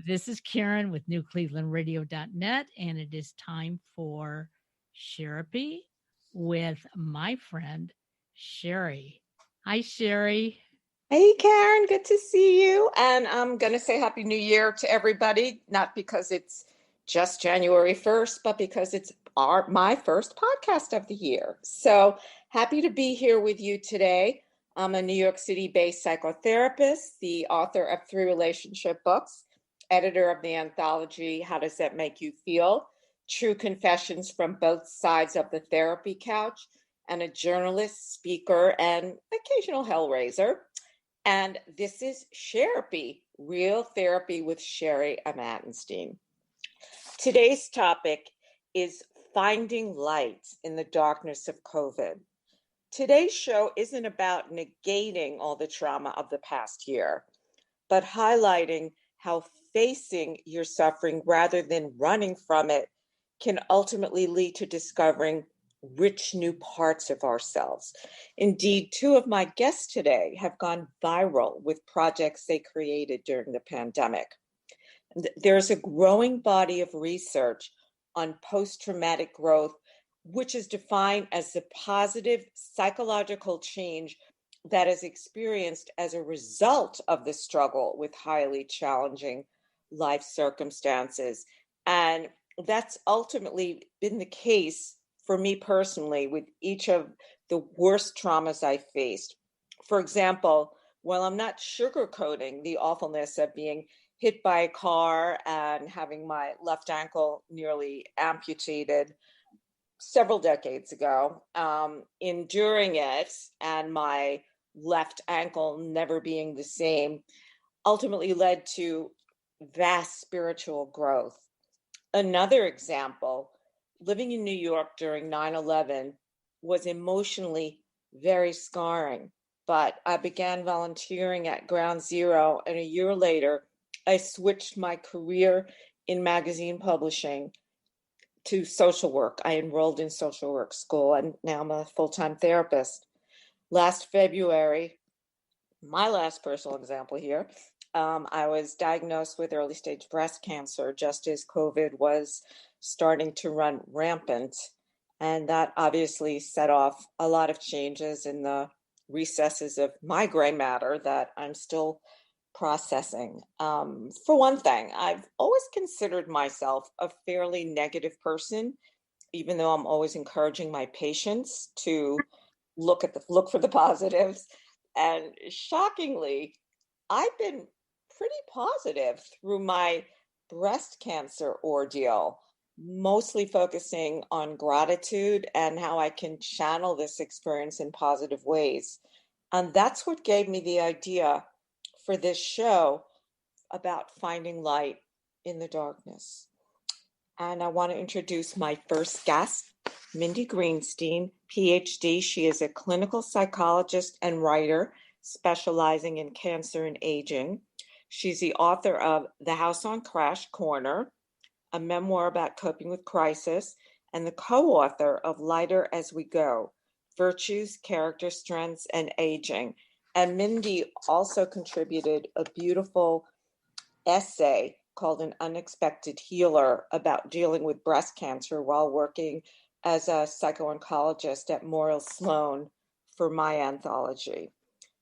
This is Karen with NewClevelandRadio.net, and it is time for Sherapy with my friend Sherry. Hi, Sherry. Hey, Karen, good to see you. And I'm going to say Happy New Year to everybody, not because it's just January 1st, but because it's my first podcast of the year. So happy to be here with you today. I'm a New York City-based psychotherapist, the author of 3 relationship books, editor of the anthology, How Does That Make You Feel? True Confessions from Both Sides of the Therapy Couch, and a journalist, speaker, and occasional hellraiser. And this is Sherapy, Real Therapy with Sherry Amatenstein. Today's topic is finding light in the darkness of COVID. Today's show isn't about negating all the trauma of the past year, but highlighting how facing your suffering rather than running from it can ultimately lead to discovering rich new parts of ourselves. Indeed, 2 of my guests today have gone viral with projects they created during the pandemic. There's a growing body of research on post-traumatic growth, which is defined as the positive psychological change that is experienced as a result of the struggle with highly challenging life circumstances. And that's ultimately been the case for me personally with each of the worst traumas I faced. For example, while I'm not sugarcoating the awfulness of being hit by a car and having my left ankle nearly amputated several decades ago, enduring it and my left ankle never being the same ultimately led to vast spiritual growth. Another example, living in New York during 9/11 was emotionally very scarring, but I began volunteering at Ground Zero, and a year later, I switched my career in magazine publishing to social work. I enrolled in social work school, and now I'm a full-time therapist. Last February, my last personal example here, I was diagnosed with early stage breast cancer just as COVID was starting to run rampant. And that obviously set off a lot of changes in the recesses of my gray matter that I'm still processing. For one thing, I've always considered myself a fairly negative person, even though I'm always encouraging my patients to look for the positives. And shockingly, I've been pretty positive through my breast cancer ordeal, mostly focusing on gratitude and how I can channel this experience in positive ways. And that's what gave me the idea for this show about finding light in the darkness. And I want to introduce my first guest, Mindy Greenstein Ph.D. She is a clinical psychologist and writer specializing in cancer and aging. She's the author of The House on Crash Corner, a memoir about coping with crisis, and the co-author of Lighter as We Go, Virtues, Character Strengths, and Aging. And Mindy also contributed a beautiful essay called An Unexpected Healer about dealing with breast cancer while working as a psycho-oncologist at Memorial Sloan for my anthology.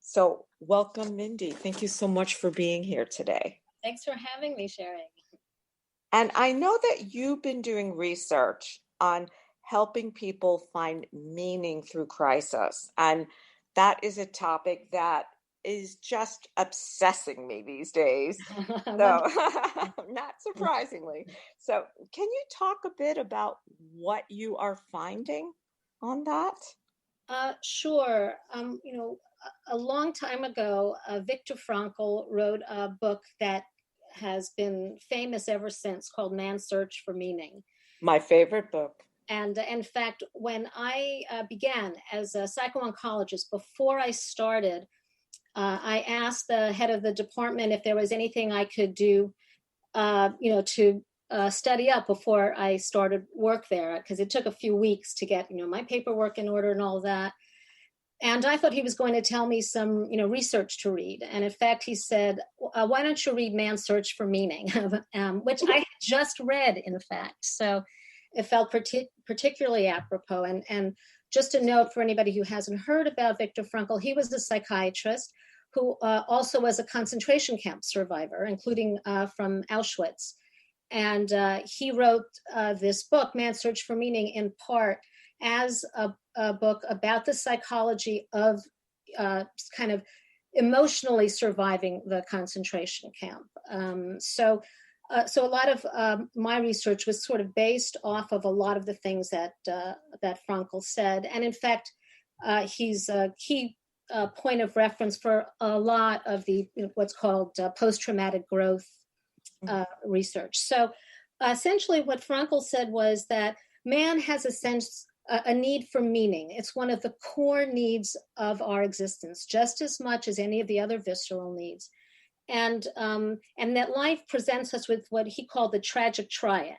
So welcome, Mindy. Thank you so much for being here today. Thanks for having me, Sherry. And I know that you've been doing research on helping people find meaning through crisis. And that is a topic that is just obsessing me these days. So, not surprisingly. So, can you talk a bit about what you are finding on that? Sure. A long time ago, Viktor Frankl wrote a book that has been famous ever since called Man's Search for Meaning. My favorite book. And in fact, when I began as a psycho-oncologist, before I started, I asked the head of the department if there was anything I could do, to study up before I started work there, because it took a few weeks to get, my paperwork in order and all that. And I thought he was going to tell me some, research to read. And in fact, he said, why don't you read Man's Search for Meaning, which I had just read, in fact. So it felt particularly apropos. And just a note for anybody who hasn't heard about Viktor Frankl, he was a psychiatrist who also was a concentration camp survivor, including from Auschwitz. And he wrote this book, Man's Search for Meaning, in part as a book about the psychology of kind of emotionally surviving the concentration camp. So a lot of my research was sort of based off of a lot of the things that Frankl said. And in fact, he's a key point of reference for a lot of the what's called post-traumatic growth research. So essentially what Frankl said was that man has a need for meaning. It's one of the core needs of our existence, just as much as any of the other visceral needs. And that life presents us with what he called the tragic triad: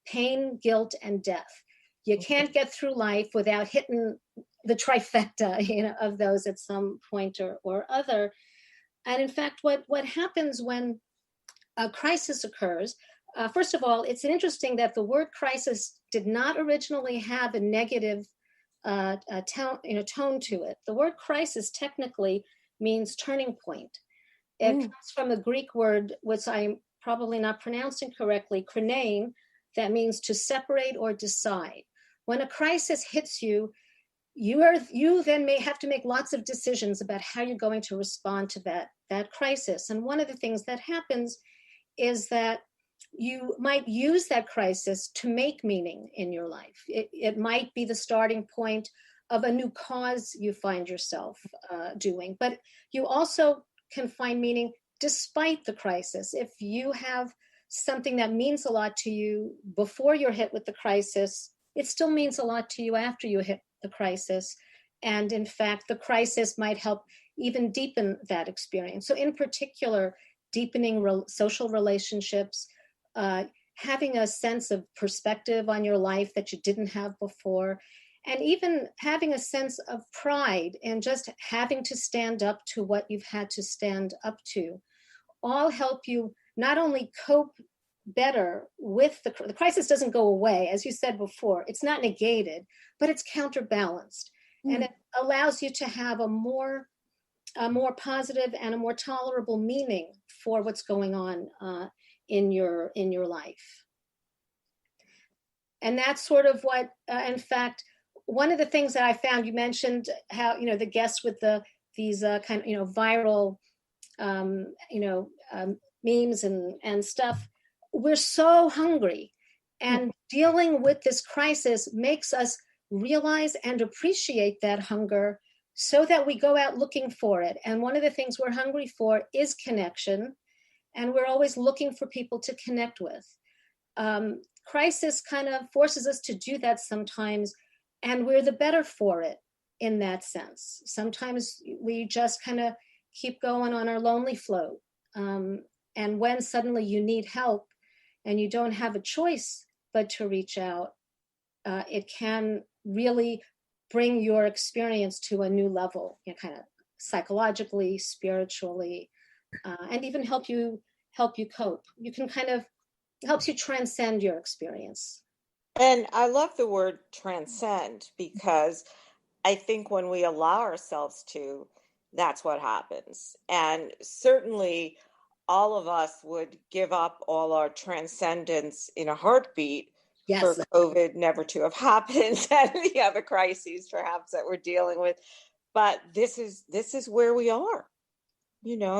pain, guilt, and death. You can't get through life without hitting the trifecta, of those at some point or other. And in fact, what happens when a crisis occurs, first of all, it's interesting that the word crisis did not originally have a negative tone to it. The word crisis technically means turning point. It comes from the Greek word, which I'm probably not pronouncing correctly, krinein, that means to separate or decide. When a crisis hits you, you then may have to make lots of decisions about how you're going to respond to that crisis. And one of the things that happens is that you might use that crisis to make meaning in your life. It might be the starting point of a new cause you find yourself doing, but you also can find meaning despite the crisis. If you have something that means a lot to you before you're hit with the crisis, it still means a lot to you after you hit the crisis. And in fact, the crisis might help even deepen that experience. So in particular, deepening social relationships, having a sense of perspective on your life that you didn't have before, and even having a sense of pride and just having to stand up to what you've had to stand up to, all help you not only cope better with the crisis. Doesn't go away, as you said before, it's not negated, but it's counterbalanced. And it allows you to have a more positive and a more tolerable meaning for what's going on in your life. And that's sort of what, in fact, one of the things that I found, you mentioned how, the guests with these kind of, viral, memes and stuff. We're so hungry, and dealing with this crisis makes us realize and appreciate that hunger so that we go out looking for it. And one of the things we're hungry for is connection, and we're always looking for people to connect with. Crisis kind of forces us to do that sometimes, and we're the better for it in that sense. Sometimes we just kind of keep going on our lonely float. And when suddenly you need help and you don't have a choice but to reach out, it can really bring your experience to a new level, kind of psychologically, spiritually, and even help you cope. You can kind of helps you transcend your experience. And I love the word transcend, because I think when we allow ourselves to, that's what happens. And certainly all of us would give up all our transcendence in a heartbeat for COVID never to have happened and the other crises perhaps that we're dealing with. But this is where we are,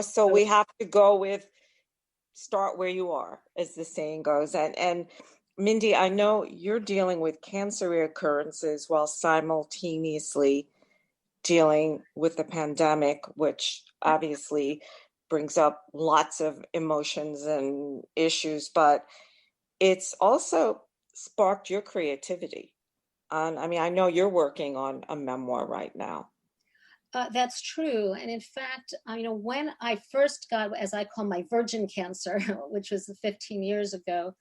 so we have to go with start where you are, as the saying goes. And Mindy, I know you're dealing with cancer reoccurrences while simultaneously dealing with the pandemic, which obviously brings up lots of emotions and issues, but it's also sparked your creativity. I know you're working on a memoir right now. That's true. And in fact, when I first got, as I call my virgin cancer, which was 15 years ago,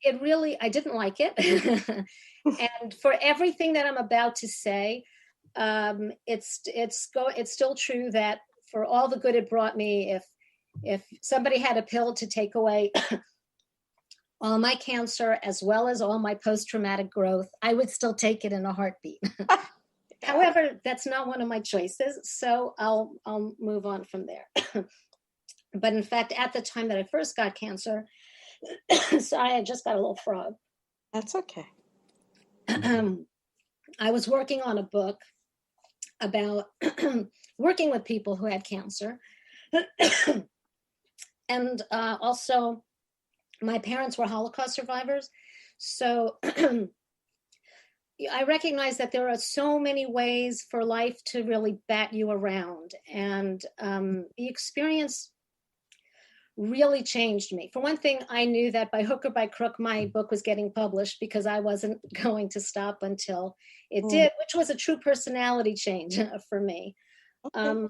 it really, I didn't like it. And for everything that I'm about to say, it's still true that for all the good it brought me, if somebody had a pill to take away all my cancer as well as all my post-traumatic growth, I would still take it in a heartbeat. However, that's not one of my choices, so I'll move on from there. But in fact, at the time that I first got cancer, sorry, I just got a little frog. That's okay. I was working on a book about working with people who had cancer. And also, my parents were Holocaust survivors. So I recognize that there are so many ways for life to really bat you around. And the experience really changed me. For one thing, I knew that by hook or by crook, my book was getting published because I wasn't going to stop until it did, which was a true personality change for me. Okay.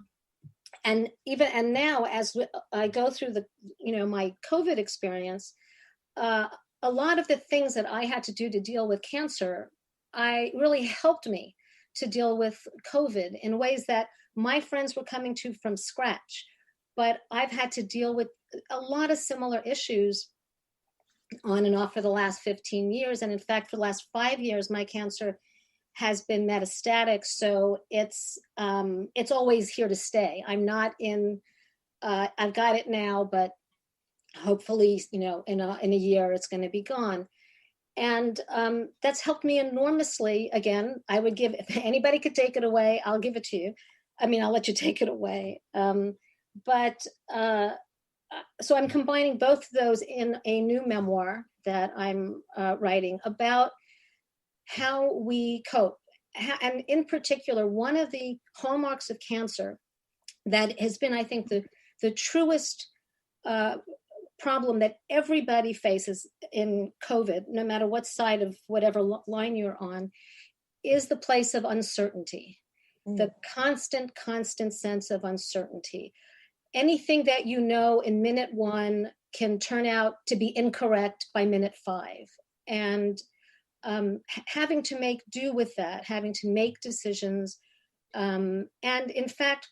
And now, as I go through my COVID experience, a lot of the things that I had to do to deal with cancer, really helped me to deal with COVID in ways that my friends were coming to from scratch. But I've had to deal with a lot of similar issues on and off for the last 15 years. And in fact, for the last 5 years, my cancer has been metastatic. So it's always here to stay. I'm not I've got it now, but hopefully, in a year, it's going to be gone. And that's helped me enormously. Again, I would give, if anybody could take it away, I'll give it to you. I mean, I'll let you take it away. So I'm combining both of those in a new memoir that I'm writing about how we cope. And in particular, one of the hallmarks of cancer that has been, I think, the truest problem that everybody faces in COVID, no matter what side of whatever line you're on, is the place of uncertainty, the constant sense of uncertainty. Anything that you know in minute 1 can turn out to be incorrect by minute 5. And having to make do with that, having to make decisions. And in fact,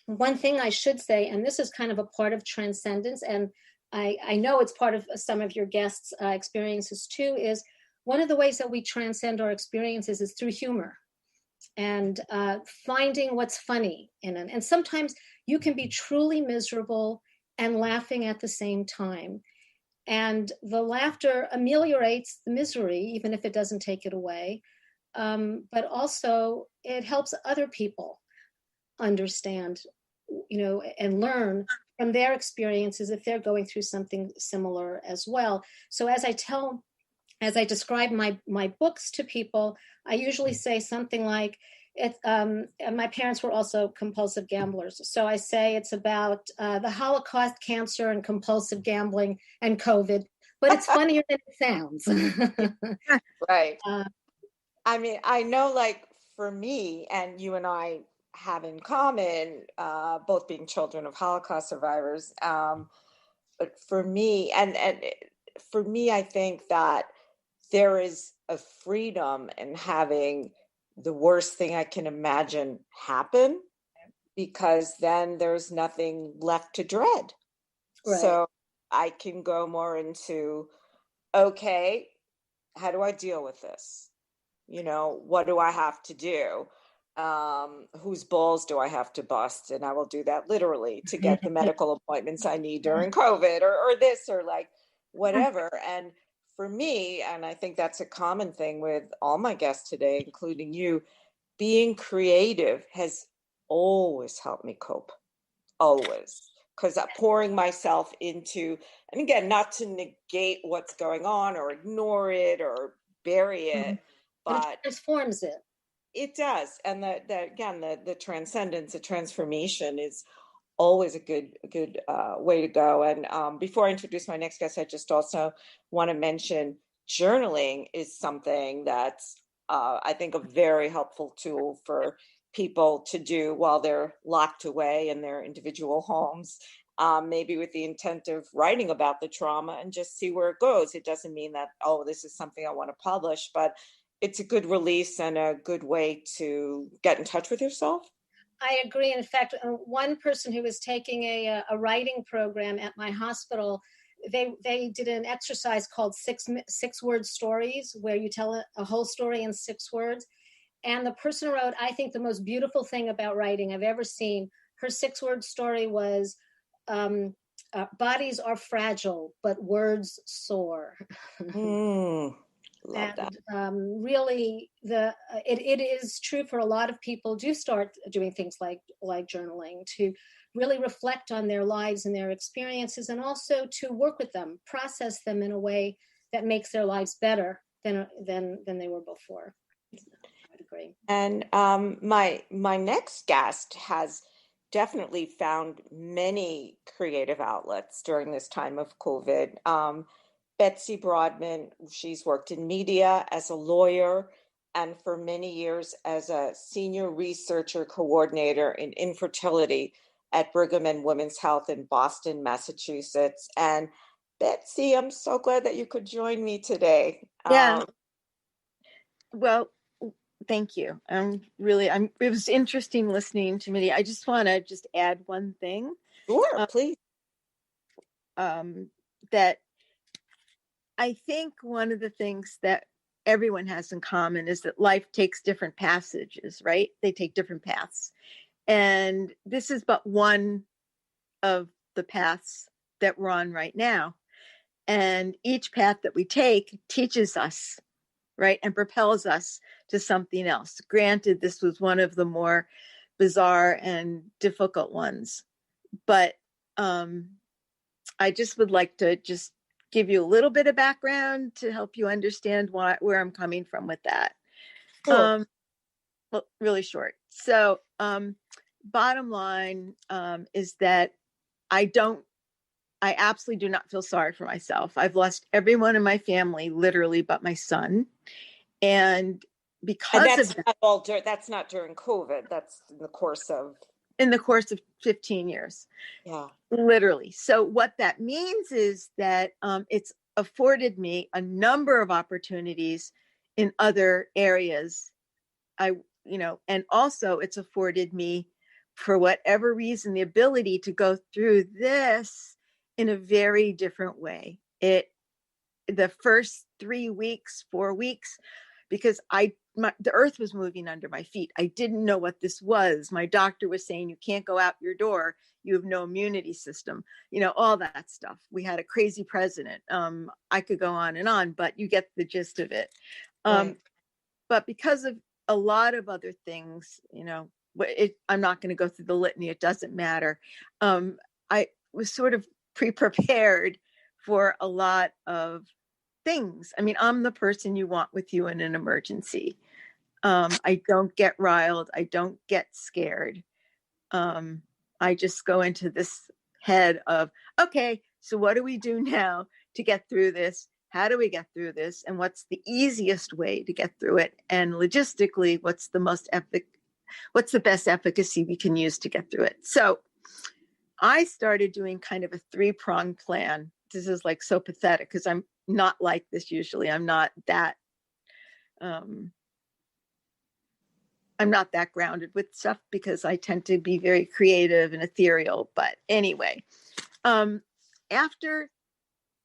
one thing I should say, and this is kind of a part of transcendence, and I know it's part of some of your guests' experiences too, is one of the ways that we transcend our experiences is through humor and finding what's funny in it. And sometimes you can be truly miserable and laughing at the same time. And the laughter ameliorates the misery, even if it doesn't take it away. But also it helps other people understand, and learn from their experiences if they're going through something similar as well. So as I describe my books to people, I usually say something like, my parents were also compulsive gamblers. So I say it's about the Holocaust, cancer, and compulsive gambling and COVID, but it's funnier than it sounds. Right. I mean, I know, like, for me, and you and I have in common, both being children of Holocaust survivors. But for me, and for me, I think that there is a freedom in having the worst thing I can imagine happen, because then there's nothing left to dread. Right. So I can go more into, okay, how do I deal with this? What do I have to do? Whose balls do I have to bust? And I will do that literally to get the medical appointments I need during COVID or this or like whatever. And for me, and I think that's a common thing with all my guests today, including you, being creative has always helped me cope. Always. Because pouring myself into, and again, not to negate what's going on or ignore it or bury it, but it transforms it. It does. And the transcendence, the transformation is always a good way to go. And before I introduce my next guest, I just also want to mention journaling is something that's, I think, a very helpful tool for people to do while they're locked away in their individual homes. maybe with the intent of writing about the trauma and just see where it goes. It doesn't mean that, oh, this is something I want to publish, but it's a good release and a good way to get in touch with yourself. I agree. In fact, one person who was taking a writing program at my hospital, they did an exercise called six word stories, where you tell a whole story in 6 words. And the person wrote, I think, the most beautiful thing about writing I've ever seen. Her 6-word story was, bodies are fragile, but words soar. Love that. Really, it is true for a lot of people do start doing things like journaling, to really reflect on their lives and their experiences, and also to work with them, process them in a way that makes their lives better than they were before. I would agree. And my next guest has definitely found many creative outlets during this time of COVID. Betsy Broadman, she's worked in media as a lawyer and for many years as a senior researcher coordinator in infertility at Brigham and Women's Health in Boston, Massachusetts. And Betsy, I'm so glad that you could join me today. Yeah. Well, thank you. It was interesting listening to Mindy. I just want to add one thing. Sure, please. That I think one of the things that everyone has in common is that life takes different passages, right? They take different paths. And this is but one of the paths that we're on right now. And each path that we take teaches us, right? And propels us to something else. Granted, this was one of the more bizarre and difficult ones. But I just would like to just give you a little bit of background to help you understand where I'm coming from with that. Sure. Well, really short. So bottom line is that I absolutely do not feel sorry for myself. I've lost everyone in my family, literally, but my son. And because of that, that's not during COVID. That's in the course of 15 years. Yeah. Literally. So what that means is that it's afforded me a number of opportunities in other areas. And also it's afforded me, for whatever reason, the ability to go through this in a very different way. The first 3 weeks, 4 weeks, because the earth was moving under my feet. I didn't know what this was. My doctor was saying, you can't go out your door. You have no immunity system, all that stuff. We had a crazy president. I could go on, but you get the gist of it. Right. But because of a lot of other things, I'm not going to go through the litany. It doesn't matter. I was sort of pre-prepared for a lot of things. I mean, I'm the person you want with you in an emergency. I don't get riled. I don't get scared. I just go into this head of, okay, so what do we do now to get through this? How do we get through this? And what's the easiest way to get through it? And logistically, what's the best efficacy we can use to get through it? So I started doing kind of a 3-pronged plan. This is like so pathetic because I'm not like this usually. I'm not that grounded with stuff because I tend to be very creative and ethereal. But anyway, after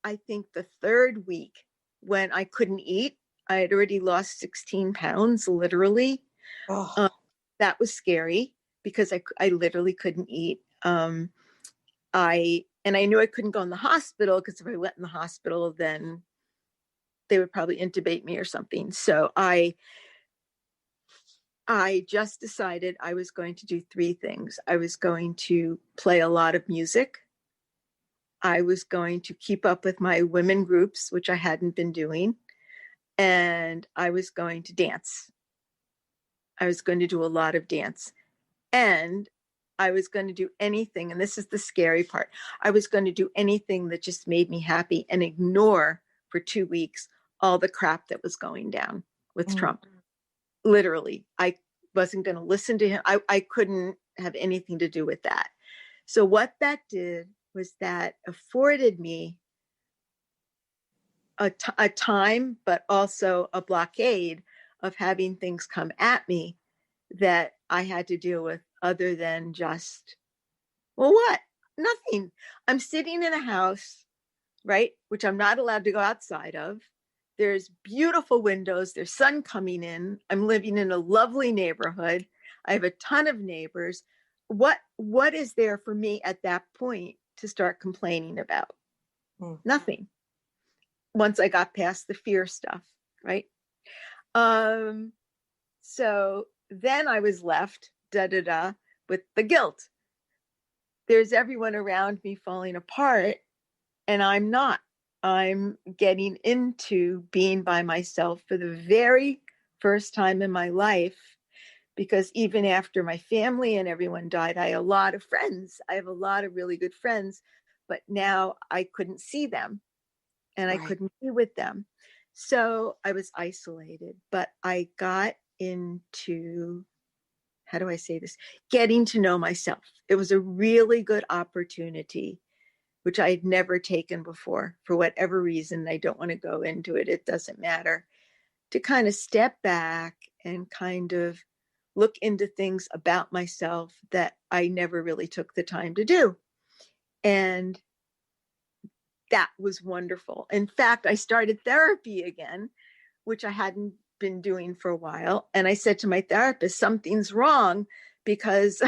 I think the 3rd week when I couldn't eat, I had already lost 16 pounds, literally. Oh. That was scary because I literally couldn't eat. I knew I couldn't go in the hospital because if I went in the hospital, then they would probably intubate me or something. So I just decided I was going to do 3 things. I was going to play a lot of music. I was going to keep up with my women groups, which I hadn't been doing. And I was going to dance. I was going to do a lot of dance. And I was going to do anything, and this is the scary part, I was going to do anything that just made me happy and ignore for 2 weeks all the crap that was going down with Trump. Literally, I wasn't going to listen to him. I couldn't have anything to do with that. So what that did was that afforded me a time, but also a blockade of having things come at me that I had to deal with, other than just, well, what? Nothing. I'm sitting in a house, right? Which I'm not allowed to go outside of. There's beautiful windows. There's sun coming in. I'm living in a lovely neighborhood. I have a ton of neighbors. What is there for me at that point to start complaining about? Nothing. Once I got past the fear stuff, right? So then I was left, with the guilt. There's everyone around me falling apart, and I'm not. I'm getting into being by myself for the very first time in my life, because even after my family and everyone died, I had a lot of friends. I have a lot of really good friends, but now I couldn't see them and I couldn't be with them. So I was isolated, but I got into, how do I say this? Getting to know myself. It was a really good opportunity, which I had never taken before for whatever reason. I don't want to go into it. It doesn't matter. To kind of step back and kind of look into things about myself that I never really took the time to do. And that was wonderful. In fact, I started therapy again, which I hadn't been doing for a while. And I said to my therapist, something's wrong, because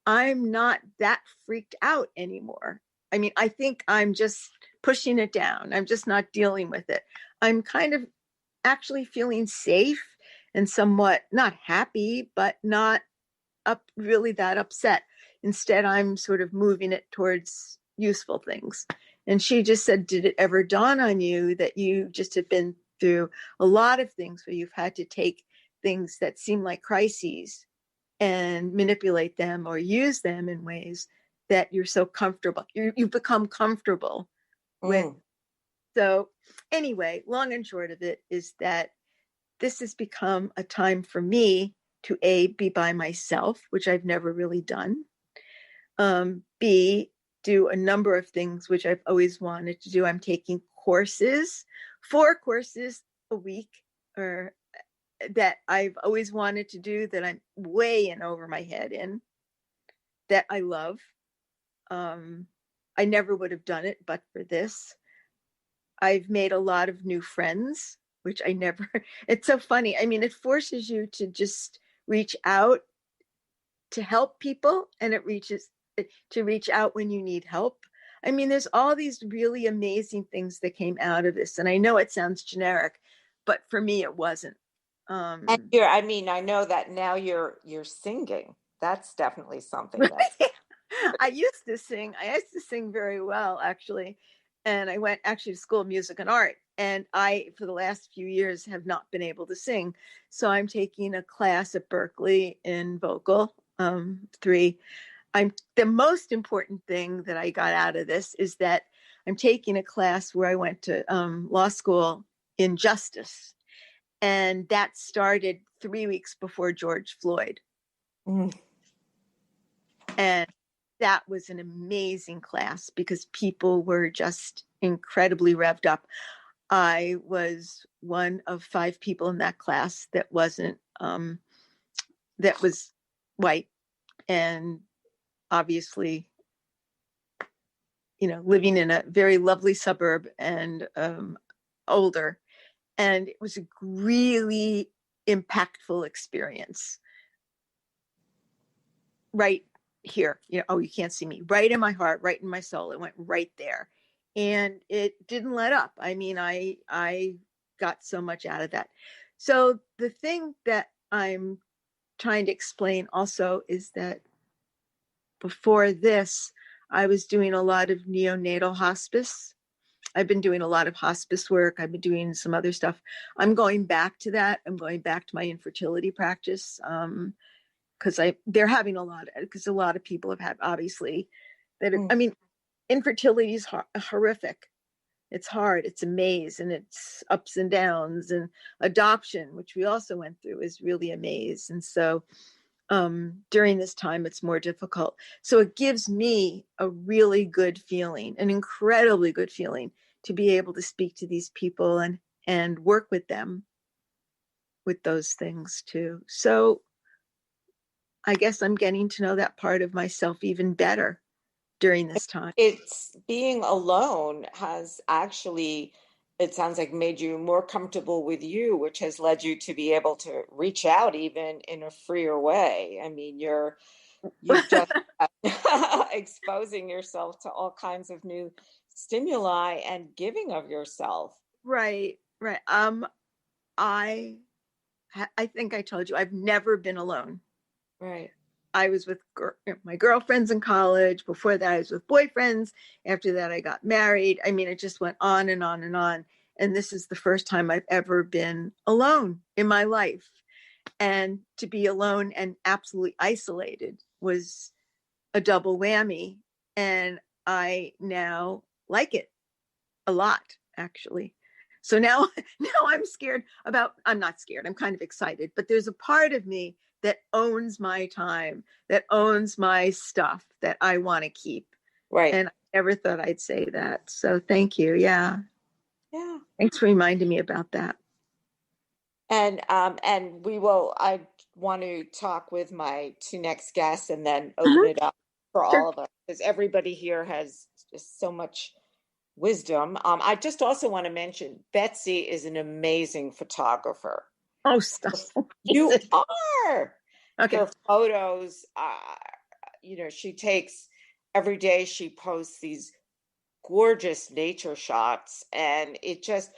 I'm not that freaked out anymore. I mean, I think I'm just pushing it down. I'm just not dealing with it. I'm kind of actually feeling safe and somewhat not happy, but not really that upset. Instead, I'm sort of moving it towards useful things. And she just said, did it ever dawn on you that you just have been through a lot of things where you've had to take things that seem like crises and manipulate them or use them in ways that you're so comfortable, you've become comfortable with. So anyway, long and short of it is that this has become a time for me to be by myself, which I've never really done. B, do a number of things which I've always wanted to do. I'm taking courses, 4 courses a week, or that I've always wanted to do, that I'm way in over my head in, that I love. I never would have done it but for this. I've made a lot of new friends, which I never, it's so funny. I mean, it forces you to just reach out to help people, and it to reach out when you need help. I mean, there's all these really amazing things that came out of this. And I know it sounds generic, but for me, it wasn't. And I know that now you're singing. That's definitely something that I used to sing very well, actually. And I went actually to School of Music and Art. And I, for the last few years, have not been able to sing. So I'm taking a class at Berkeley in vocal 3. The most important thing that I got out of this is that I'm taking a class where I went to law school in justice. And that started 3 weeks before George Floyd. And that was an amazing class because people were just incredibly revved up. I was one of 5 people in that class that wasn't, that was white, and obviously, living in a very lovely suburb and older. And it was a really impactful experience. Right here, you can't see me, right in my heart, right in my soul. It went right there. And it didn't let up. I mean, I got so much out of that. So the thing that I'm trying to explain also is that before this, I was doing a lot of neonatal hospice. I've been doing a lot of hospice work. I've been doing some other stuff. I'm going back to that. I'm going back to my infertility practice. Because they're having because a lot of people have had, obviously, that I mean, infertility is horrific. It's hard. It's a maze, and it's ups and downs. And adoption, which we also went through, is really a maze. And so during this time, it's more difficult. So it gives me a really good feeling, an incredibly good feeling, to be able to speak to these people and work with them with those things too. So I guess I'm getting to know that part of myself even better during this time. It's being alone has actually, it sounds like, made you more comfortable with you, which has led you to be able to reach out even in a freer way. I mean, you're just exposing yourself to all kinds of new stimuli and giving of yourself. Right. I think I told you I've never been alone. Right. I was with my girlfriends in college. Before that, I was with boyfriends. After that, I got married. I mean, it just went on and on and on. And this is the first time I've ever been alone in my life. And to be alone and absolutely isolated was a double whammy. And I now like it a lot, actually. So now I'm scared I'm not scared, I'm kind of excited, but there's a part of me that owns my time, that owns my stuff that I want to keep. Right. And I never thought I'd say that. So thank you. Yeah. Yeah. Thanks for reminding me about that. And I want to talk with my two next guests and then open it up for all of us, because everybody here has just so much wisdom. I just also want to mention Betsy is an amazing photographer. Oh, stop. You are. Okay. Her photos, she takes every day, she posts these gorgeous nature shots, and it just,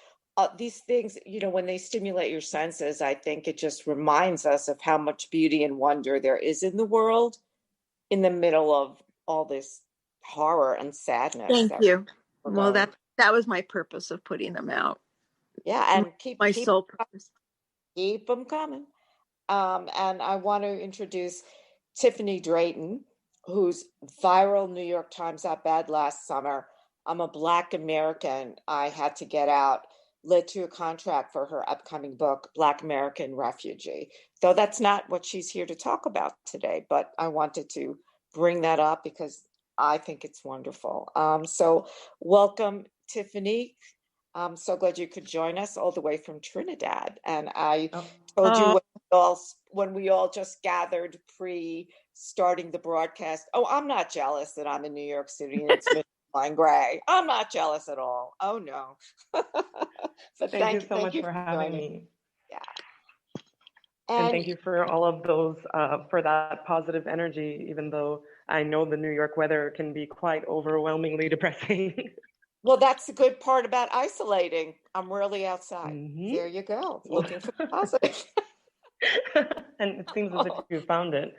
these things, when they stimulate your senses, I think it just reminds us of how much beauty and wonder there is in the world in the middle of all this horror and sadness. Thank you. Well, that was my purpose of putting them out. Yeah, and keep sole purpose. Keep them coming. And I want to introduce Tiffany Drayton, whose viral New York Times op-ed last summer, "I'm a Black American, I had to get out," led to a contract for her upcoming book, Black American Refugee. Though that's not what she's here to talk about today, but I wanted to bring that up because I think it's wonderful. So welcome, Tiffany. I'm so glad you could join us all the way from Trinidad. And I told you when we all just gathered pre-starting the broadcast, I'm not jealous that I'm in New York City and it's midnight gray. I'm not jealous at all. Oh, no. So thank you so much for having me. Yeah. And thank you for all of those, for that positive energy, even though I know the New York weather can be quite overwhelmingly depressing. Well, that's the good part about isolating. I'm rarely outside. Mm-hmm. There you go. Looking for the positive. And it seems as if you found it.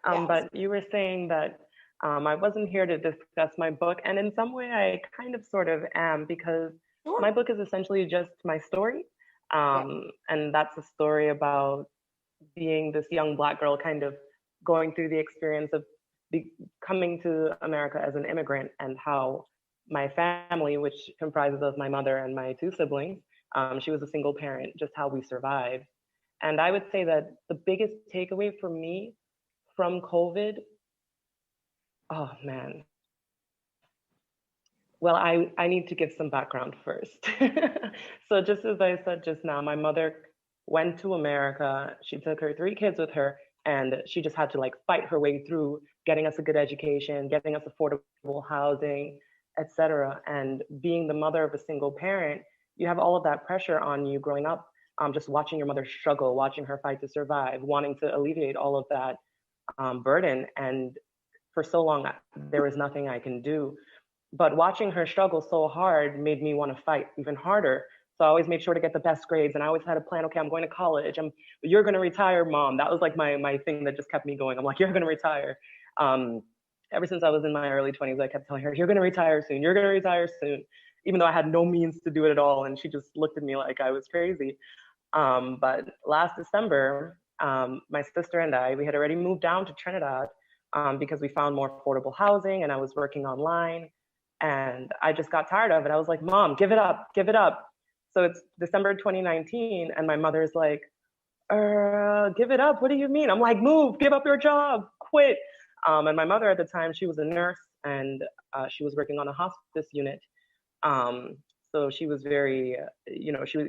Yes. But you were saying that I wasn't here to discuss my book. And in some way, I kind of sort of am, because my book is essentially just my story. And that's a story about being this young Black girl kind of going through the experience of coming to America as an immigrant, and how my family, which comprises of my mother and my two siblings, she was a single parent, just how we survived. And I would say that the biggest takeaway for me from COVID, oh man. Well, I need to give some background first. So just as I said just now, my mother went to America. She took her 3 kids with her, and she just had to fight her way through getting us a good education, getting us affordable housing, etc. And being the mother of a single parent, you have all of that pressure on you growing up, just watching your mother struggle, watching her fight to survive, wanting to alleviate all of that burden. And for so long, there was nothing I can do. But watching her struggle so hard made me want to fight even harder. So I always made sure to get the best grades, and I always had a plan. Okay, I'm going to college. You're going to retire, Mom. That was my thing that just kept me going. I'm like, you're going to retire. Ever since I was in my early 20s, I kept telling her, you're going to retire soon. You're going to retire soon, even though I had no means to do it at all. And she just looked at me like I was crazy. But last December, my sister and I, we had already moved down to Trinidad because we found more affordable housing, and I was working online. And I just got tired of it. I was like, Mom, give it up, give it up. So it's December 2019, and my mother's like, give it up. What do you mean? I'm like, move, give up your job, quit. And my mother at the time, she was a nurse, and she was working on a hospice unit. Um, so she was very,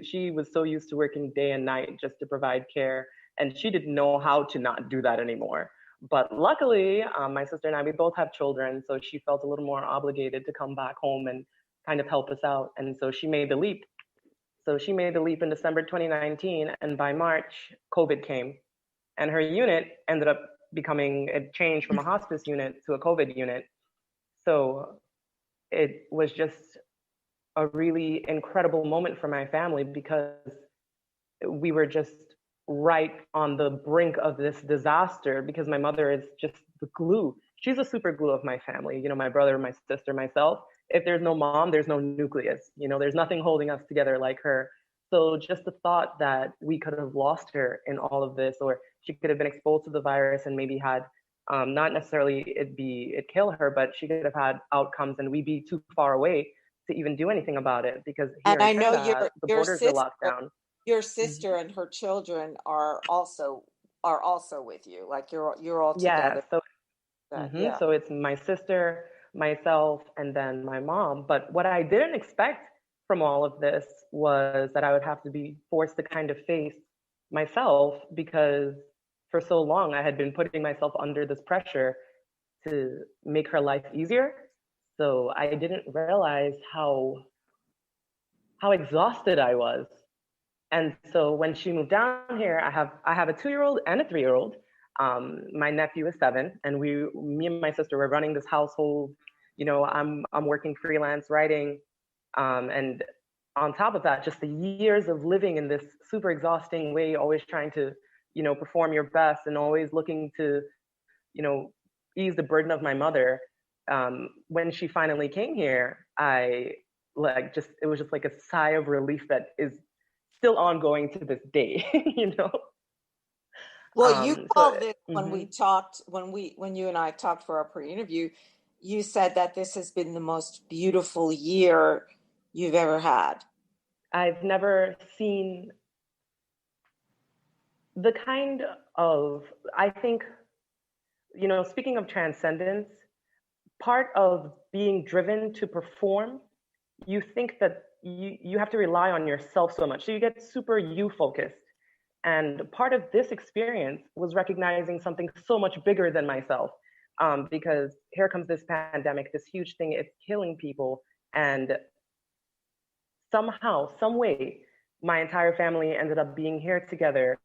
she was so used to working day and night just to provide care, and she didn't know how to not do that anymore. But luckily, my sister and I, we both have children, so she felt a little more obligated to come back home and kind of help us out. And so she made the leap. So she made the leap in December 2019, and by March, COVID came, and her unit ended up becoming, it changed from a hospice unit to a COVID unit. So it was just a really incredible moment for my family, because we were just right on the brink of this disaster, because my mother is just the glue. She's a super glue of my family. My brother, my sister, myself. If there's no mom, there's no nucleus. There's nothing holding us together like her. So just the thought that we could have lost her in all of this, or she could have been exposed to the virus and maybe had not necessarily it kill her, but she could have had outcomes, and we'd be too far away to even do anything about it, because here And I in know Trinidad, the borders are locked down. Your sister and her children are also with you. Like you're all Yeah, together. Yeah. so it's my sister, myself, and then my mom. But what I didn't expect from all of this was that I would have to be forced to kind of face myself, because for so long I had been putting myself under this pressure to make her life easier. So I didn't realize how exhausted I was. And so when she moved down here, I have a 2-year-old and a 3-year-old. My nephew is 7, and me and my sister were running this household. I'm working freelance writing, and on top of that, just the years of living in this super exhausting way, always trying to perform your best, and always looking to ease the burden of my mother. When she finally came here, it was just like a sigh of relief that is still ongoing to this day. Well, you called this when mhm. we talked, when you and I talked for our pre-interview, you said that this has been the most beautiful year you've ever had. I've never seen the kind of, I think, speaking of transcendence, part of being driven to perform, you think that you have to rely on yourself so much. So you get super you focused. And part of this experience was recognizing something so much bigger than myself. Because here comes this pandemic, this huge thing, it's killing people. And somehow, some way, my entire family ended up being here together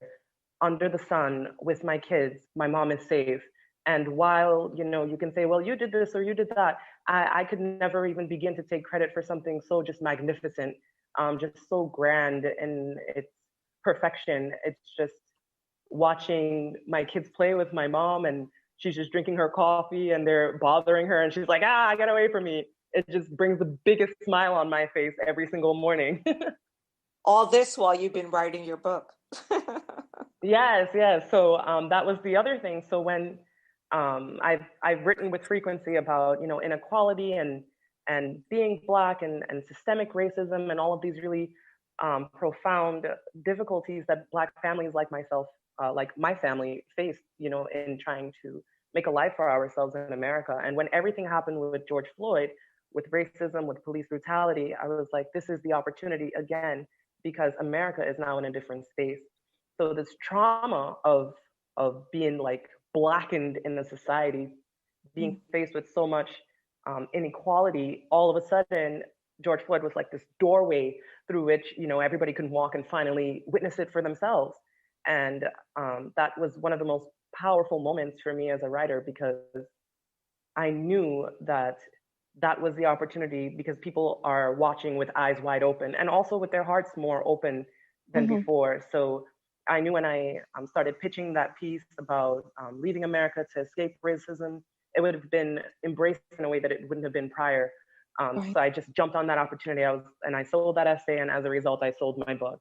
under the sun with my kids. My mom is safe. And while, you can say, well, you did this or you did that, I could never even begin to take credit for something so just magnificent, just so grand in its perfection. It's just watching my kids play with my mom, and she's just drinking her coffee and they're bothering her, and she's like, get away from me. It just brings the biggest smile on my face every single morning. All this while you've been writing your book. Yes. So that was the other thing. So when I've written with frequency about inequality and being Black and systemic racism and all of these really profound difficulties that Black families like myself, like my family, faced in trying to make a life for ourselves in America. And when everything happened with George Floyd, with racism, with police brutality, I was like, this is the opportunity again, because America is now in a different space. So this trauma of being like blackened in the society, being faced with so much inequality, all of a sudden George Floyd was like this doorway through which everybody can walk and finally witness it for themselves. And that was one of the most powerful moments for me as a writer, because I knew that was the opportunity, because people are watching with eyes wide open and also with their hearts more open than before. So I knew when I started pitching that piece about leaving America to escape racism, it would have been embraced in a way that it wouldn't have been prior. Right. So I just jumped on that opportunity. I sold that essay, and as a result, I sold my book,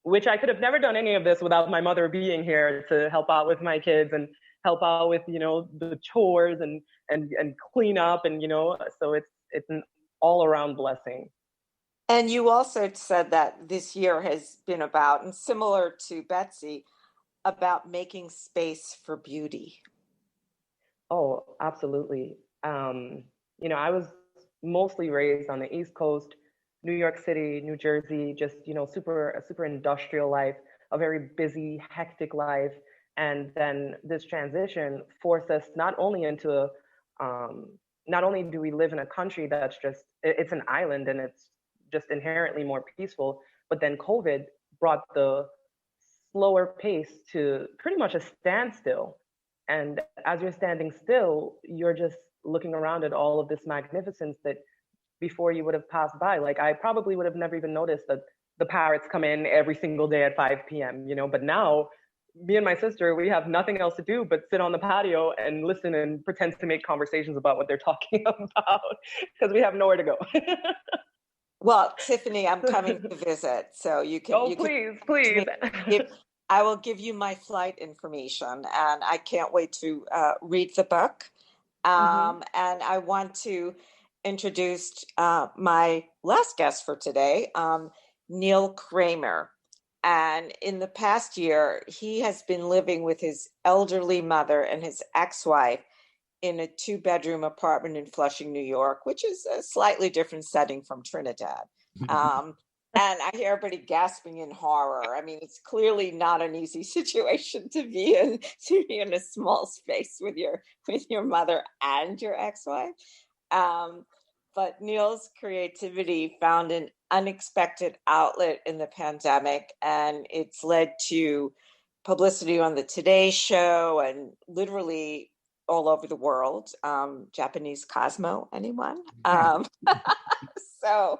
which I could have never done any of this without my mother being here to help out with my kids and help out with the chores and clean up, and so it's an all around blessing. And you also said that this year has been about, and similar to Betsy, about making space for beauty. Oh, absolutely. I was mostly raised on the East Coast, New York City, New Jersey, just, a super industrial life, a very busy, hectic life. And then this transition forced us not only not only do we live in a country that's just, it's an island and it's just inherently more peaceful, but then COVID brought the slower pace to pretty much a standstill. And as you're standing still, you're just looking around at all of this magnificence that before you would have passed by. Like I probably would have never even noticed that the parrots come in every single day at 5 p.m., but now me and my sister, we have nothing else to do but sit on the patio and listen and pretend to make conversations about what they're talking about because we have nowhere to go. Well, Tiffany, I'm coming to visit, so you can. Oh, please. I will give you my flight information, and I can't wait to read the book. And I want to introduce my last guest for today, Neil Kramer. And in the past year, he has been living with his elderly mother and his ex-wife in a 2-bedroom apartment in Flushing, New York, which is a slightly different setting from Trinidad. And I hear everybody gasping in horror. I mean, it's clearly not an easy situation to be in a small space with your mother and your ex-wife. But Neil's creativity found an unexpected outlet in the pandemic, and it's led to publicity on the Today Show and literally all over the world. Japanese Cosmo, anyone? So,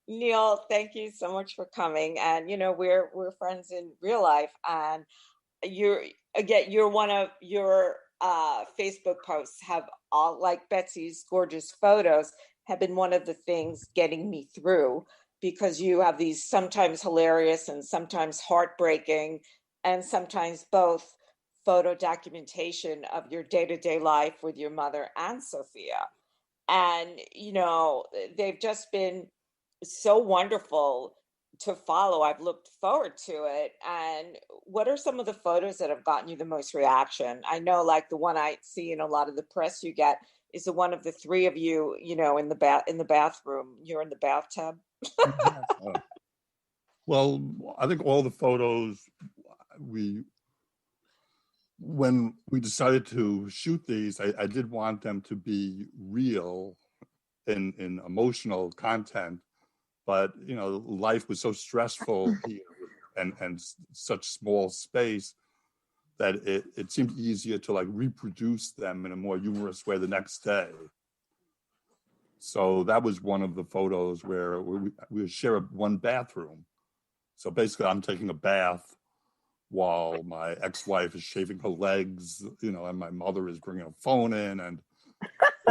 Neil, thank you so much for coming. And we're friends in real life, and you're one of your Facebook posts have all, like Betsy's gorgeous photos, have been one of the things getting me through, because you have these sometimes hilarious and sometimes heartbreaking and sometimes both photo documentation of your day-to-day life with your mother and Sophia. And, they've just been so wonderful to follow. I've looked forward to it. And what are some of the photos that have gotten you the most reaction? I know, like the one I see in a lot of the press you get is the one of the three of you, in the bathroom. You're in the bathtub. Well, I think all the photos when we decided to shoot these, I did want them to be real in emotional content, but life was so stressful here and such small space that it seemed easier to like reproduce them in a more humorous way the next day. So that was one of the photos where we share one bathroom. So basically I'm taking a bath while my ex-wife is shaving her legs, and my mother is bringing a phone in. And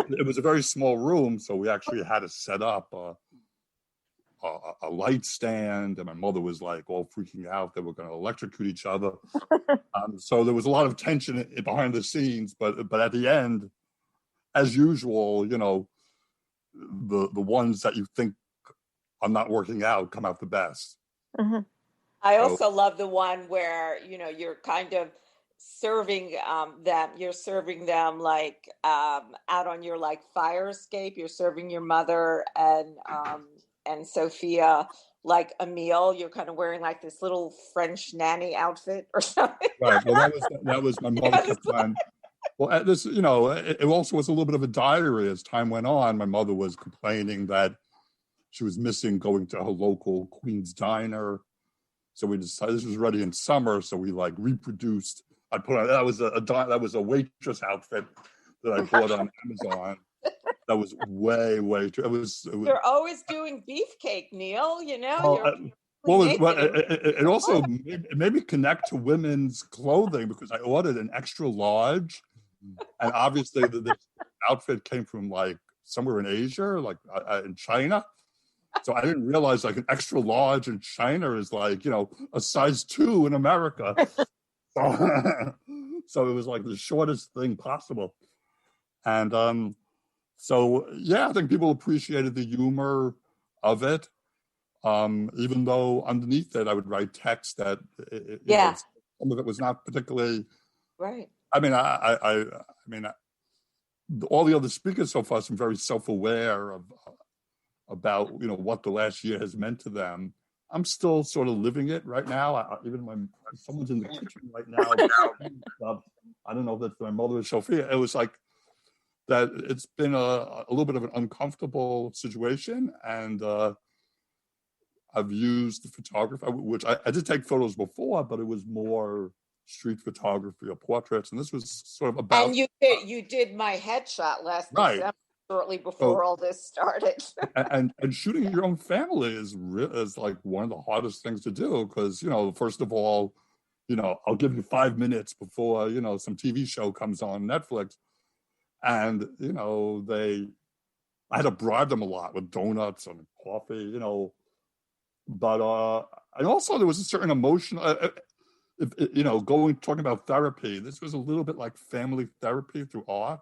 it was a very small room, so we actually had to set up a light stand, and my mother was like all freaking out that we're going to electrocute each other. So there was a lot of tension behind the scenes, but at the end, as usual, the ones that you think are not working out come out the best. Mm-hmm. I also love the one where, you're kind of serving them. You're serving them like out on your like fire escape. You're serving your mother and Sophia like a meal. You're kind of wearing like this little French nanny outfit or something. Right. Well, that was my mother kept on. Well, this, it also was a little bit of a diary as time went on. My mother was complaining that she was missing going to her local Queen's Diner. So we decided, this was already in summer, so we like reproduced. I put on, that was a waitress outfit that I bought on Amazon. That was way too. It was. You're always doing beefcake, Neil. It also made me connect to women's clothing because I ordered an extra large, and obviously this outfit came from like somewhere in Asia, like in China. So I didn't realize like an extra large in China is like, a size 2 in America. So it was like the shortest thing possible. And so, yeah, I think people appreciated the humor of it. Even though underneath it, I would write text that, some of it was not particularly right. I mean, all the other speakers so far seem very self-aware about what the last year has meant to them. I'm still sort of living it right now. Even when someone's in the kitchen right now, I don't know if that's my mother or Sophia. It was like that. It's been a little bit of an uncomfortable situation, and I've used the photography, which I did take photos before, but it was more street photography or portraits, and this was sort of about. And you did my headshot last Right. December, shortly before all this started. and shooting your own family is like one of the hardest things to do, because first of all, I'll give you 5 minutes before some TV show comes on Netflix, and I had to bribe them a lot with donuts and coffee, but and also there was a certain emotion. Talking about therapy, this was a little bit like family therapy through art,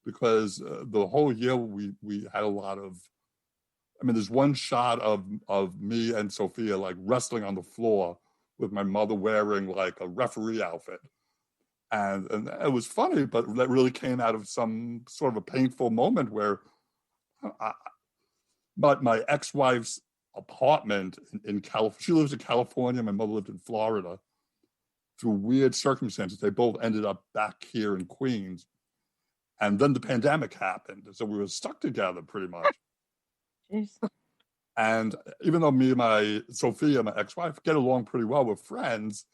because the whole year we had a lot of, there's one shot of me and Sophia like wrestling on the floor with my mother wearing like a referee outfit. And it was funny, but that really came out of some sort of a painful moment where my ex-wife's apartment in California, she lives in California, my mother lived in Florida. Through weird circumstances, they both ended up back here in Queens. And then the pandemic happened. So we were stuck together pretty much. Jeez. And even though me and my Sophia, my ex-wife, get along pretty well with friends,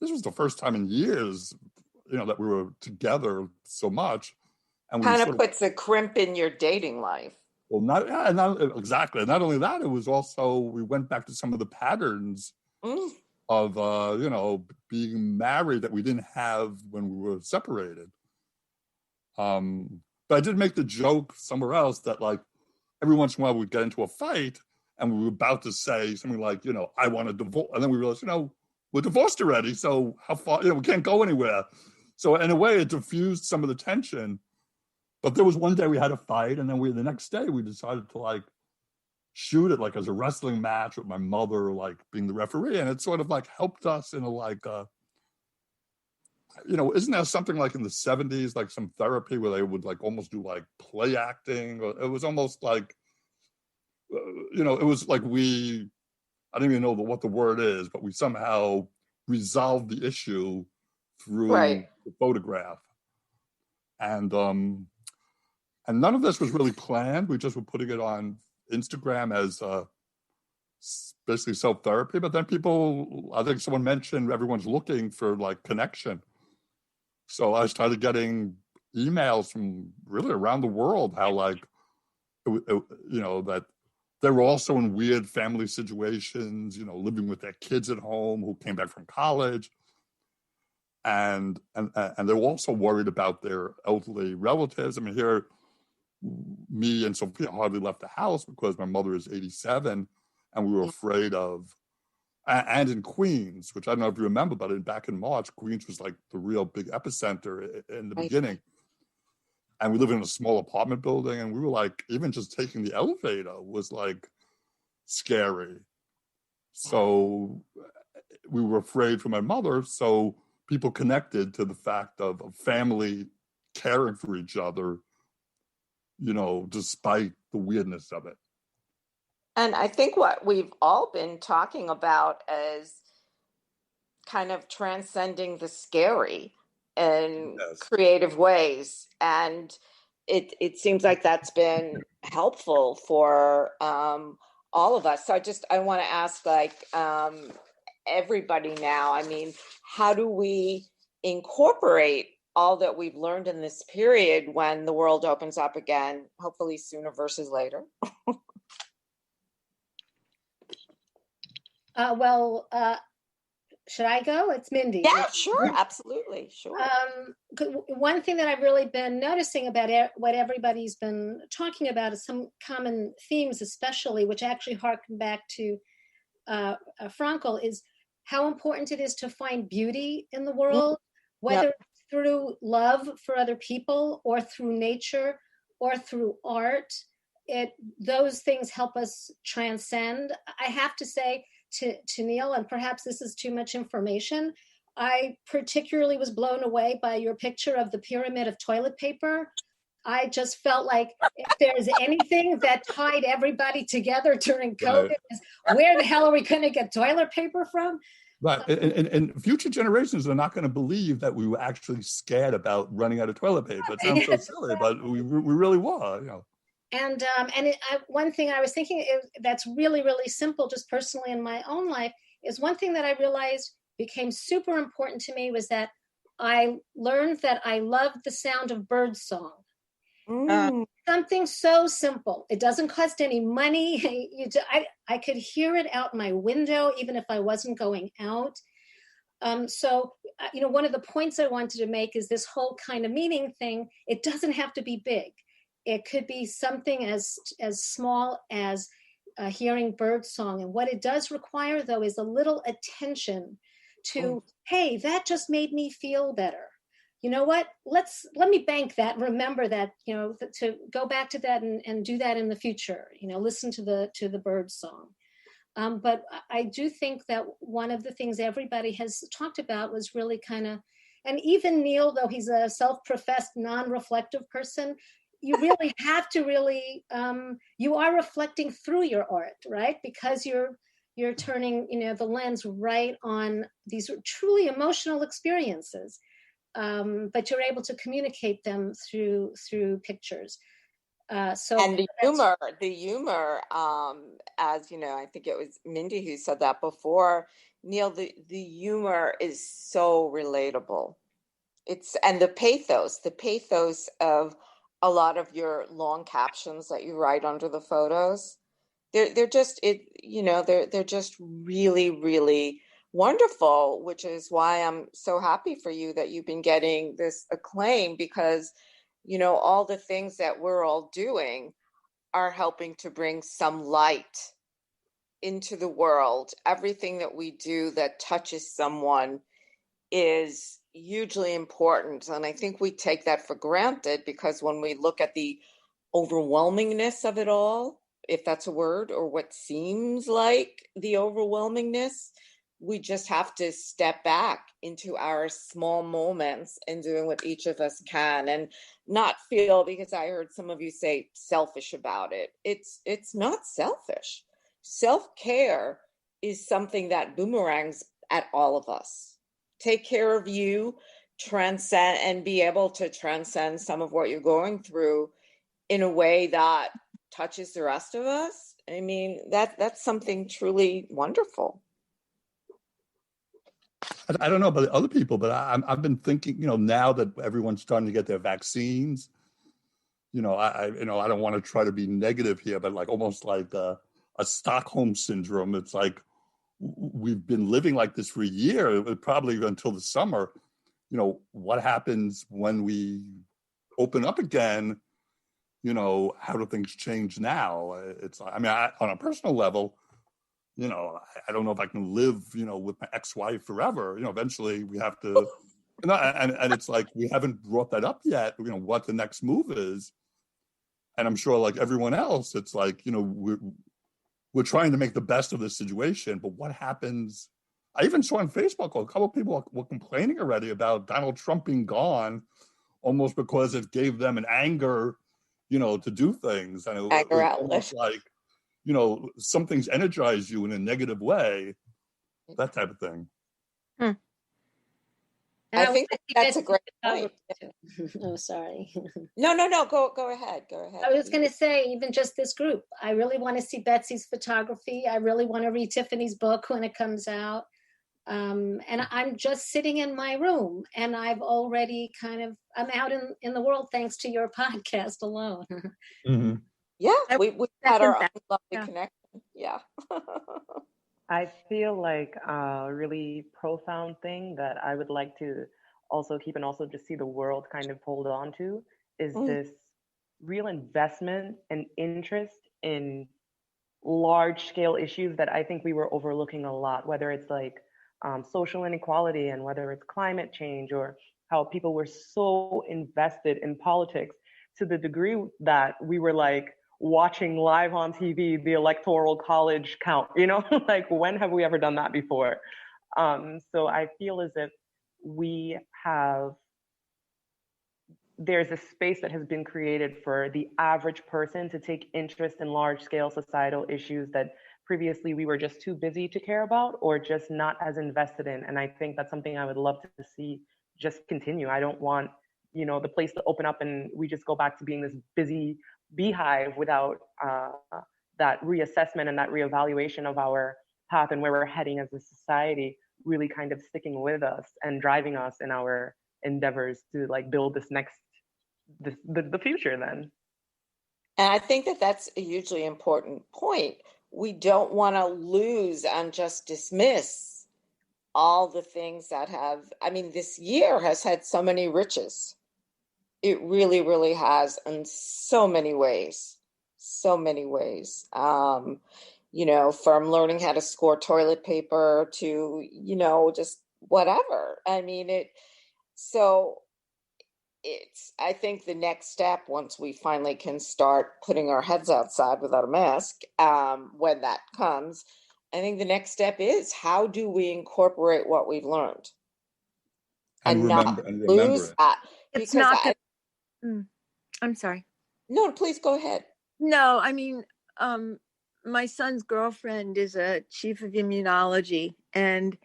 this was the first time in years, that we were together so much. And kind of puts a crimp in your dating life. Well, not exactly. Not only that, it was also, we went back to some of the patterns of, being married that we didn't have when we were separated. But I did make the joke somewhere else that like every once in a while we'd get into a fight and we were about to say something like, I want a divorce. And then we realized, we're divorced already. So how far, we can't go anywhere. So in a way it diffused some of the tension. But there was one day we had a fight, and then the next day we decided to like shoot it like as a wrestling match with my mother, like being the referee. And it sort of like helped us in a like, isn't there something like in the 70s, like some therapy where they would like almost do like play acting? Or it was almost like, it was like I don't even know what the word is, but we somehow resolved the issue through the photograph. And none of this was really planned. We just were putting it on Instagram as basically self-therapy. But then I think someone mentioned everyone's looking for like connection. So I started getting emails from really around the world, how like, that they were also in weird family situations, living with their kids at home who came back from college. And they were also worried about their elderly relatives. Here, me and Sophia hardly left the house because my mother is 87, and we were afraid of, and in Queens, which I don't know if you remember, but back in March, Queens was like the real big epicenter in the beginning. And we live in a small apartment building, and we were like, even just taking the elevator was like scary. So we were afraid for my mother. So people connected to the fact of a family caring for each other, despite the weirdness of it. And I think what we've all been talking about is kind of transcending the scary in creative ways. And it seems like that's been helpful for all of us. So I want to ask like everybody now, how do we incorporate all that we've learned in this period when the world opens up again, hopefully sooner versus later? Should I go? It's Mindy. Yeah, sure. Absolutely. Sure. One thing that I've really been noticing about what everybody's been talking about is some common themes, especially, which actually harken back to Frankl, is how important it is to find beauty in the world, whether it's through love for other people or through nature or through art. those things help us transcend. I have to say to Neil, and perhaps this is too much information, I particularly was blown away by your picture of the pyramid of toilet paper. I just felt like if there's anything that tied everybody together during COVID, Right. is where the hell are we going to get toilet paper from? Right, and future generations are not going to believe that we were actually scared about running out of toilet paper. It sounds so silly, but we really were, you know. And one thing I was thinking that's really, really simple, just personally in my own life, is one thing that I realized became super important to me was that I learned that I loved the sound of bird song. Something so simple. It doesn't cost any money. I could hear it out my window, even if I wasn't going out. So, one of the points I wanted to make is this whole kind of meaning thing. It doesn't have to be big. It could be something as small as hearing bird song. And what it does require, though, is a little attention to, hey, that just made me feel better. You know what? Let me bank that. Remember that. To go back to that and do that in the future. Listen to the bird song. But I do think that one of the things everybody has talked about was really kind of, and even Neil, though he's a self-professed non-reflective person, you really have to really, you are reflecting through your art, right? Because you're turning, the lens right on these truly emotional experiences. But you're able to communicate them through pictures. And the humor, as you know, I think it was Mindy who said that before. Neil, the humor is so relatable. And the pathos of a lot of your long captions that you write under the photos. They're just they're just really, really wonderful, which is why I'm so happy for you that you've been getting this acclaim, because all the things that we're all doing are helping to bring some light into the world. Everything that we do that touches someone is hugely important, and I think we take that for granted, because when we look at the overwhelmingness of it all, if that's a word, or what seems like the overwhelmingness, we just have to step back into our small moments and doing what each of us can, and not feel, because I heard some of you say selfish about it. It's not selfish. Self-care is something that boomerangs at all of us. Take care of you, transcend, and be able to transcend some of what you're going through in a way that touches the rest of us. I mean, that's something truly wonderful. I don't know about other people, but I've been thinking, now that everyone's starting to get their vaccines, I don't want to try to be negative here, but almost like a Stockholm syndrome. It's like we've been living like this for a year, probably until the summer. What happens when we open up again? How do things change now? It's, on a personal level, I don't know if I can live, with my ex-wife forever. Eventually we have to, and it's like, we haven't brought that up yet, what the next move is. And I'm sure, like everyone else, it's like, we're trying to make the best of this situation, but what happens? I even saw on Facebook, a couple of people were complaining already about Donald Trump being gone, almost because it gave them an anger, to do things. And it was almost like, some things energize you in a negative way, that type of thing. I think that's a great point. Oh, sorry. No. Go ahead. I was going to say, even just this group, I really want to see Betsy's photography. I really want to read Tiffany's book when it comes out. And I'm just sitting in my room, and I've already I'm out in the world thanks to your podcast alone. Mm-hmm. Yeah, we had our own lovely connection. Yeah. I feel like a really profound thing that I would like to also keep, and also just see the world kind of hold on to, is this real investment and interest in large scale issues that I think we were overlooking a lot, whether it's like social inequality, and whether it's climate change, or how people were so invested in politics to the degree that we were like, watching live on TV the electoral college count, you know, like when have we ever done that before? So I feel as if there's a space that has been created for the average person to take interest in large-scale societal issues that previously we were just too busy to care about or just not as invested in. And I think that's something I would love to see just continue. I don't want, you know, the place to open up and we just go back to being this busy beehive without that reassessment and that reevaluation of our path and where we're heading as a society really kind of sticking with us and driving us in our endeavors to like build this next the future then. And I think that that's a hugely important point. We don't want to lose and just dismiss all the things that this year has had so many riches. It really, really has in so many ways. You know, from learning how to score toilet paper to, you know, just whatever. I think the next step, once we finally can start putting our heads outside without a mask, when that comes, I think the next step is how do we incorporate what we've learned and not lose it. that? It's not. I'm sorry. No, please go ahead. No, my son's girlfriend is a chief of immunology, and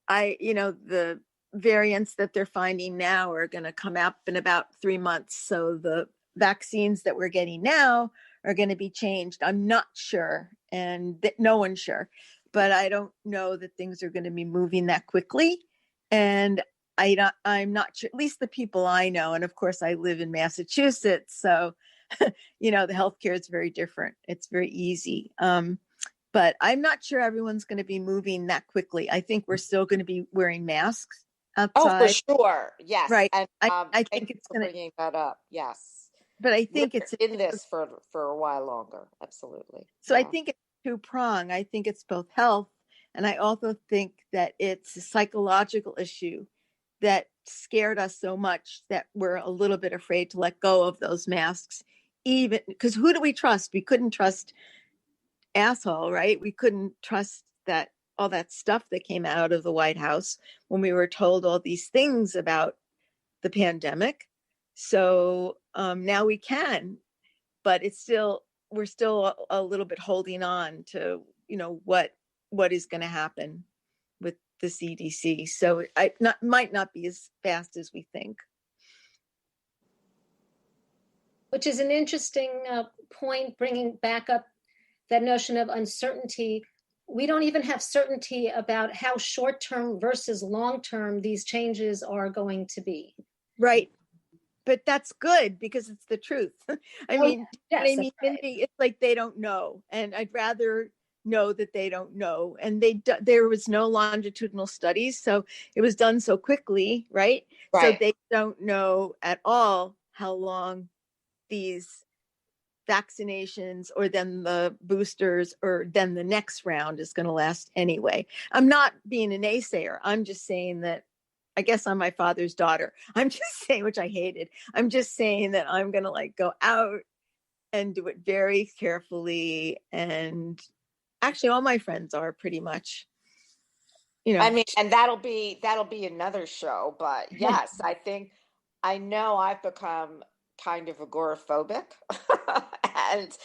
the variants that they're finding now are going to come up in about 3 months. So the vaccines that we're getting now are going to be changed. I'm not sure, and no one's sure, but I don't know that things are going to be moving that quickly. And I'm not sure, at least the people I know. And of course I live in Massachusetts. So, you know, the healthcare is very different. It's very easy. But I'm not sure everyone's going to be moving that quickly. I think we're still going to be wearing masks outside. Oh, for sure. Yes. Right. And I think it's going to bringing that up. Yes. But I think we're it's in this for a while longer. Absolutely. So yeah. I think it's two-pronged. I think it's both health, and I also think that it's a psychological issue that scared us so much that we're a little bit afraid to let go of those masks, even because who do we trust? We couldn't trust asshole, right? We couldn't trust that all that stuff that came out of the White House when we were told all these things about the pandemic. So now we can, but we're still a little bit holding on to, you know, what is going to happen with the CDC. So might not be as fast as we think. Which is an interesting point, bringing back up that notion of uncertainty. We don't even have certainty about how short-term versus long-term these changes are going to be. Right. But that's good because it's the truth. Mindy, it's like they don't know. And I'd rather know that they don't know. And there was no longitudinal studies. So it was done so quickly, right? So they don't know at all how long these vaccinations or then the boosters or then the next round is going to last anyway. I'm not being a naysayer. I'm just saying that I guess I'm my father's daughter. I'm just saying, which I hated. I'm just saying that I'm going to go out and do it very carefully. And actually all my friends are pretty much, you know. And that'll be another show, but yes, I know I've become kind of agoraphobic and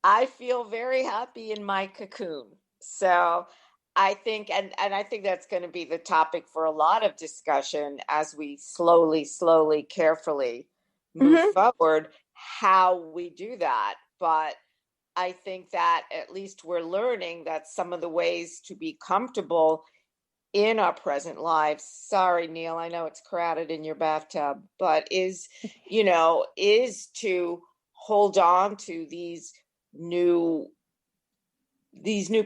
I feel very happy in my cocoon. So I think, and I think that's going to be the topic for a lot of discussion as we slowly, carefully move forward, how we do that. But I think that at least we're learning that some of the ways to be comfortable in our present lives, sorry, Neil, I know it's crowded in your bathtub, but is to hold on to these new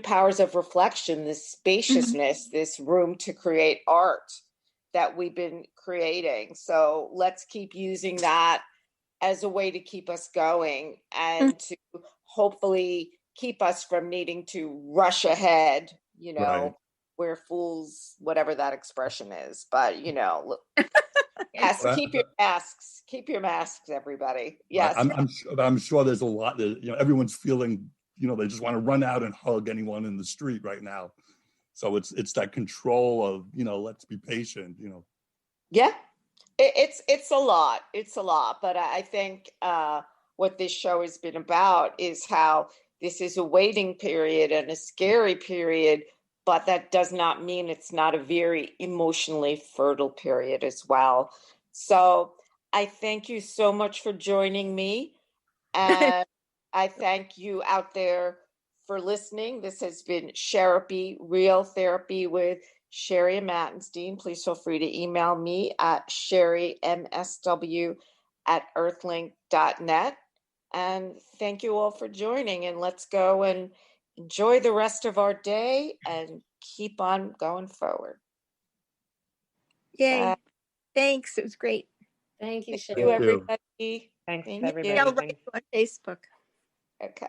powers of reflection, this spaciousness, this room to create art that we've been creating. So let's keep using that as a way to keep us going and to hopefully keep us from needing to rush ahead, we're fools, whatever that expression is. But, Yes, But keep your masks. Keep your masks, everybody. Yes. I'm sure there's a lot that, everyone's feeling, they just want to run out and hug anyone in the street right now. So it's that control of, let's be patient, Yeah, it's a lot. It's a lot. But I think what this show has been about is how this is a waiting period and a scary period, but that does not mean it's not a very emotionally fertile period as well. So I thank you so much for joining me. And I thank you out there for listening. This has been Sherapy, Real Therapy with Sherry Amatenstein. Please feel free to email me at sherrymsw@earthlink.net. And thank you all for joining. And let's go and enjoy the rest of our day and keep on going forward. Yay. Thanks. It was great. Thank you, Thank Sherry. you, everybody. Thanks, Thank everybody. you. I'll write you on Facebook. Okay.